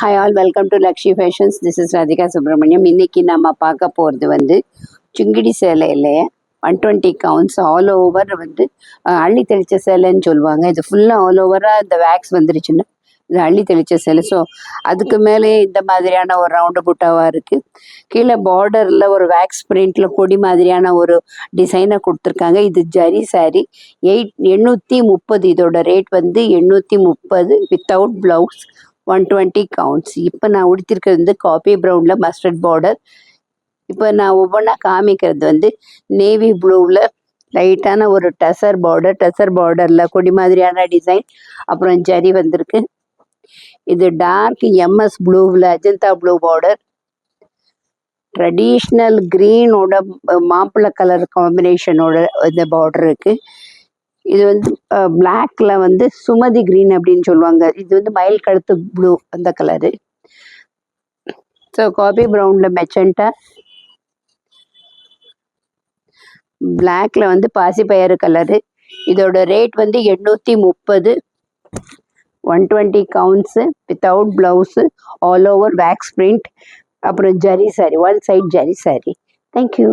Hi all, welcome to Lakshmi fashions. This is Radhika Subramaniam. இன்றைக்கி நம்ம பார்க்க போகிறது வந்து சுங்கிடி சேலையில் 120 கவுண்ட்ஸ் ஆல் ஓவர் வந்து அள்ளி தெளித்த சேலைன்னு சொல்லுவாங்க. இது ஃபுல்லாக ஆல் ஓவராக இந்த வேக்ஸ் வந்துருச்சுன்னு இது அள்ளி தெளித்த சேலை. ஸோ அதுக்கு மேலே இந்த மாதிரியான ஒரு ரவுண்டு புட்டாவாக இருக்குது. கீழே பார்டரில் ஒரு வேக்ஸ் பிரிண்டில் கொடி மாதிரியான ஒரு டிசைனை கொடுத்துருக்காங்க. இது ஜரி சாரி 830. இதோட ரேட் வந்து 830 வித்தவுட் ப்ளவுஸ், 120 கவுண்ட்ஸ். இப்போ நான் உடுத்திருக்கிறது வந்து காபி ப்ரௌனில் மஸ்டர்ட் பார்டர். இப்போ நான் ஒவ்வொன்றா காமிக்கிறது வந்து நேவி ப்ளூவில் லைட்டான ஒரு டசர் பார்டரில் கொடி மாதிரியான டிசைன், அப்புறம் ஜரி வந்திருக்கு. இது டார்க் எம்எஸ் ப்ளூவில் அஜந்தா ப்ளூ பார்டர், ட்ரெடிஷ்னல் க்ரீனோட மாப்பிள்ளை கலர் காம்பினேஷனோட இந்த பார்டர் இருக்குது. இது வந்து பிளாக்ல வந்து சுமதி கிரீன் அப்படின்னு சொல்லுவாங்க. இது வந்து மயில் கழுத்து ப்ளூ அந்த கலரு. ஸோ காபி ப்ரௌன்ல மெச்சண்டா, பிளாக்ல வந்து பாசிப்பயறு கலரு. இதோட ரேட் வந்து 830, 120 counts without blouse, all over wax print, அப்புறம் zari sari, one side zari sari. Thank you.